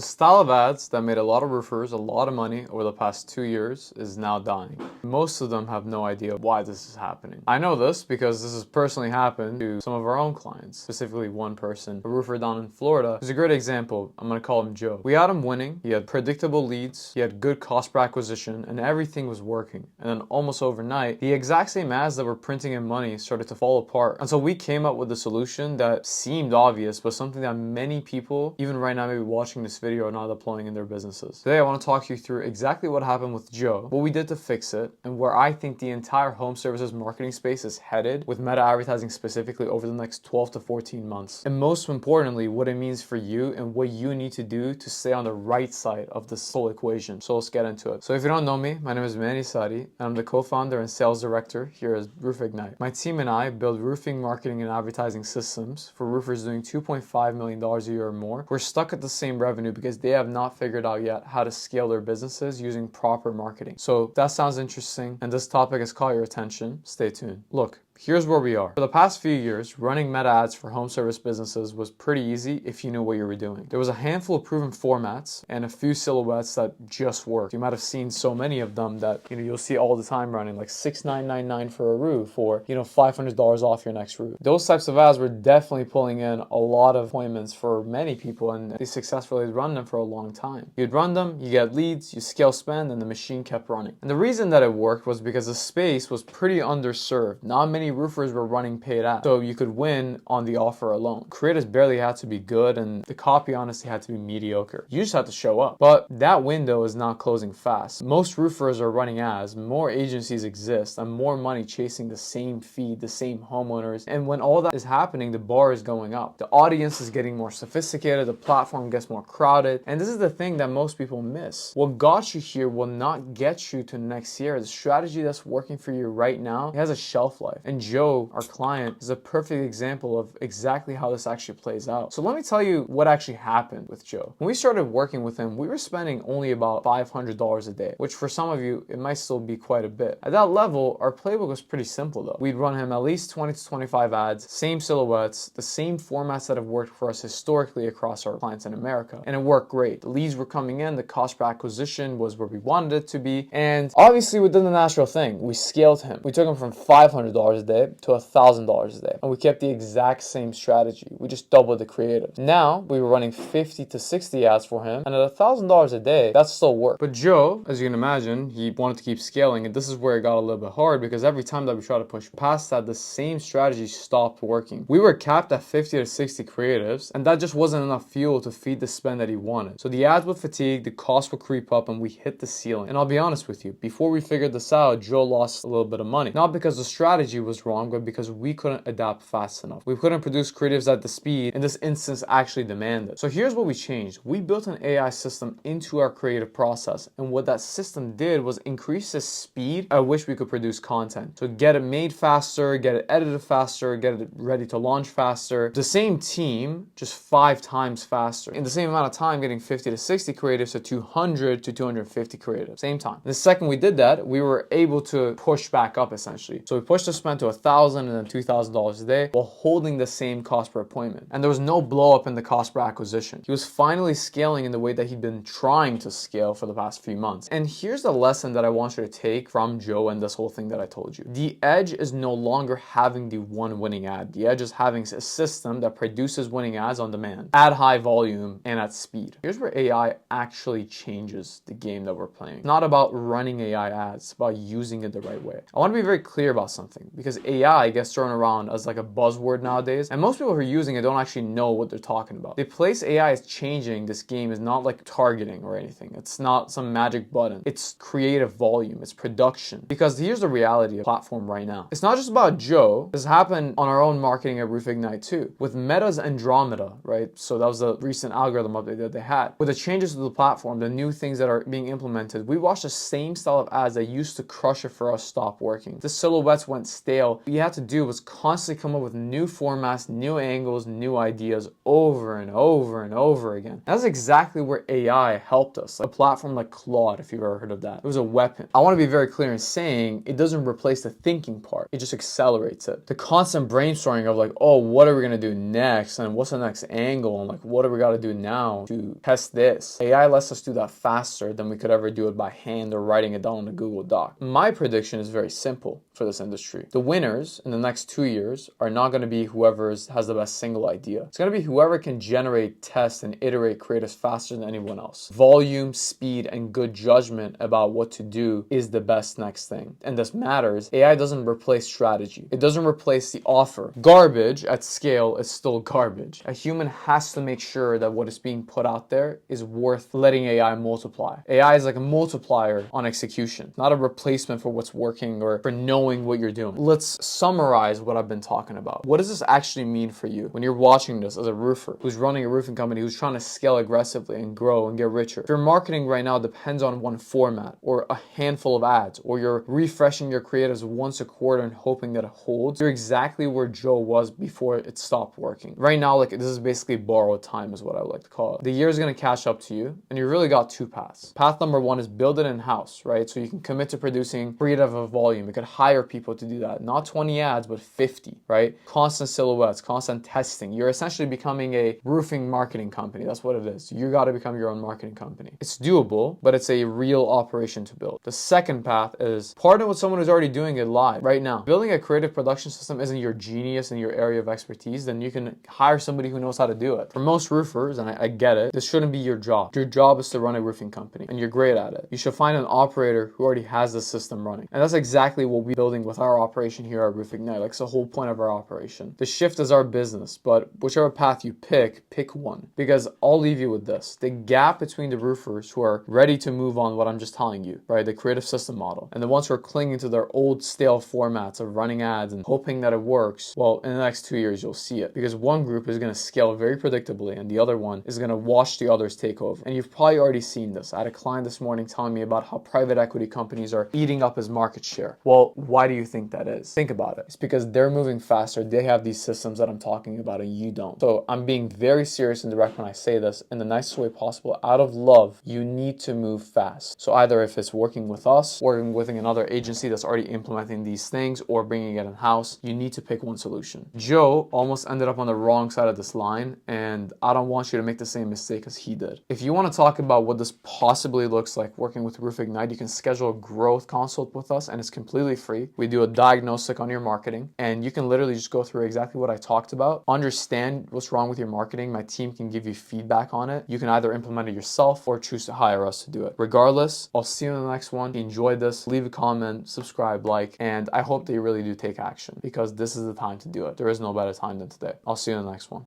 The style of ads that made a lot of roofers a lot of money over the past 2 years is now dying. Most of them have no idea why this is happening. I know this because this has personally happened to some of our own clients, specifically one person, a roofer down in Florida, who's a great example. I'm going to call him Joe. We had him winning, he had predictable leads, he had good cost per acquisition, and everything was working. And then almost overnight, the exact same ads that were printing him money started to fall apart. And so we came up with a solution that seemed obvious, but something that many people, even right now, maybe watching this video, are not deploying in their businesses. Today, I want to talk you through exactly what happened with Joe, what we did to fix it, and where I think the entire home services marketing space is headed with meta advertising specifically over the next 12 to 14 months. And most importantly, what it means for you and what you need to do to stay on the right side of this whole equation. So let's get into it. So if you don't know me, my name is Manny, and I'm the co-founder and sales director here at Roofignite. My team and I build roofing marketing and advertising systems for roofers doing $2.5 million a year or more. We're stuck at the same revenue because they have not figured out yet how to scale their businesses using proper marketing. So if that sounds interesting and this topic has caught your attention, stay tuned. Look, here's where we are. For the past few years, running meta ads for home service businesses was pretty easy if you knew what you were doing. There was a handful of proven formats and a few silhouettes that just worked. You might have seen so many of them that you'll see all the time running, like $6,999 for a roof, or $500 off your next roof. Those types of ads were definitely pulling in a lot of appointments for many people, and they successfully run them for a long time. You'd run them, you get leads, you scale spend, and the machine kept running. And the reason that it worked was because the space was pretty underserved. Not many roofers were running paid ads, so you could win on the offer alone. Creatives barely had to be good, and the copy honestly had to be mediocre. You just had to show up. But that window is not closing fast. Most roofers are running ads, more agencies exist, and more money chasing the same feed, the same homeowners. And when all that is happening, the bar is going up. The audience is getting more sophisticated, the platform gets more crowded, and this is the thing that most people miss. What got you here will not get you to next year. The strategy that's working for you right now, it has a shelf life. And Joe, our client, is a perfect example of exactly how this actually plays out. So let me tell you what actually happened with Joe. When we started working with him, we were spending only about $500 a day, which for some of you, it might still be quite a bit. At that level, our playbook was pretty simple though. We'd run him at least 20 to 25 ads, same silhouettes, the same formats that have worked for us historically across our clients in America. And it worked great. The leads were coming in, the cost per acquisition was where we wanted it to be. And obviously we did the natural thing. We scaled him. We took him from $500 a day to $1,000 a day. And we kept the exact same strategy. We just doubled the creative. Now we were running 50 to 60 ads for him. And at $1,000 a day, that still worked. But Joe, as you can imagine, he wanted to keep scaling. And this is where it got a little bit hard because every time that we tried to push past that, the same strategy stopped working. We were capped at 50 to 60 creatives, and that just wasn't enough fuel to feed the spend that he wanted. So the ads would fatigue, the cost would creep up, and we hit the ceiling. And I'll be honest with you, before we figured this out, Joe lost a little bit of money. Not because the strategy was wrong, but because we couldn't adapt fast enough. We couldn't produce creatives at the speed in this instance actually demanded. So here's what we changed. We built an AI system into our creative process, and what that system did was increase the speed at which we could produce content. So get it made faster, get it edited faster, get it ready to launch faster. The same team, just 5 times faster. In the same amount of time, getting 50 to 60 creatives to 200 to 250 creatives. Same time. The second we did that, we were able to push back up essentially. So we pushed the spend to $1,000 and then $2,000 a day while holding the same cost per appointment. And there was no blow up in the cost per acquisition. He was finally scaling in the way that he'd been trying to scale for the past few months. And here's the lesson that I want you to take from Joe and this whole thing that I told you. The edge is no longer having the one winning ad. The edge is having a system that produces winning ads on demand at high volume and at speed. Here's where AI actually changes the game that we're playing. It's not about running AI ads, it's about using it the right way. I want to be very clear about something because AI gets thrown around as like a buzzword nowadays, and most people who are using it don't actually know what they're talking about. The place AI is changing this game is not like targeting or anything. It's not some magic button. It's creative volume. It's production. Because here's the reality of the platform right now. It's not just about Joe. This happened on our own marketing at Roofignite too. With Meta's Andromeda, right? So that was the recent algorithm update that they had. With the changes to the platform, the new things that are being implemented, we watched the same style of ads that used to crush it for us stop working. The silhouettes went stale scale, what you had to do was constantly come up with new formats, new angles, new ideas over and over and over again. That's exactly where AI helped us. A platform like Claude, if you've ever heard of that. It was a weapon. I want to be very clear in saying it doesn't replace the thinking part. It just accelerates it. The constant brainstorming of like, oh, what are we going to do next? And what's the next angle? And like, what do we got to do now to test this? AI lets us do that faster than we could ever do it by hand or writing it down on a Google Doc. My prediction is very simple for this industry. The winners in the next 2 years are not going to be whoever has the best single idea. It's going to be whoever can generate, test, and iterate creatives faster than anyone else. Volume, speed, and good judgment about what to do is the best next thing. And this matters. AI doesn't replace strategy. It doesn't replace the offer. Garbage at scale is still garbage. A human has to make sure that what is being put out there is worth letting AI multiply. AI is like a multiplier on execution, not a replacement for what's working or for knowing what you're doing. Let's summarize what I've been talking about. What does this actually mean for you when you're watching this as a roofer who's running a roofing company, who's trying to scale aggressively and grow and get richer? If your marketing right now depends on one format or a handful of ads, or you're refreshing your creatives once a quarter and hoping that it holds, you're exactly where Joe was before it stopped working. Right now, like, this is basically borrowed time is what I would like to call it. The year is going to catch up to you, and you really got two paths. Path number one is build it in-house, right? So you can commit to producing creative of volume. You could hire people to do that. Not 20 ads, but 50, right? Constant silhouettes, constant testing. You're essentially becoming a roofing marketing company. That's what it is. You got to become your own marketing company. It's doable, but it's a real operation to build. The second path is partner with someone who's already doing it live right now. Building a creative production system isn't your genius in your area of expertise, then you can hire somebody who knows how to do it. For most roofers, and I get it, this shouldn't be your job. Your job is to run a roofing company, and you're great at it. You should find an operator who already has the system running. And that's exactly what we're building with our operation here at roofignite. Like, it's the whole point of our operation. The shift is our business, but whichever path you pick one. Because I'll leave you with this. The gap between the roofers who are ready to move on what I'm just telling you, right? The creative system model, and the ones who are clinging to their old stale formats of running ads and hoping that it works, well, in the next 2 years, you'll see it. Because one group is going to scale very predictably, and the other one is going to watch the others take over. And you've probably already seen this. I had a client this morning telling me about how private equity companies are eating up his market share. Well, why do you think that is? Think about it. It's because they're moving faster. They have these systems that I'm talking about, and you don't. So I'm being very serious and direct when I say this in the nicest way possible. Out of love, you need to move fast. So either if it's working with us, working with another agency that's already implementing these things, or bringing it in-house, you need to pick one solution. Joe almost ended up on the wrong side of this line, and I don't want you to make the same mistake as he did. If you want to talk about what this possibly looks like working with roofignite, you can schedule a growth consult with us, and it's completely free. We do a diagnostic on your marketing, and you can literally just go through exactly what I talked about, understand what's wrong with your marketing. My team can give you feedback on it. You can either implement it yourself or choose to hire us to do it. Regardless, I'll see you in the next one. If you enjoyed this, leave a comment, subscribe, like, and I hope that you really do take action, because this is the time to do it. There is no better time than today. I'll see you in the next one.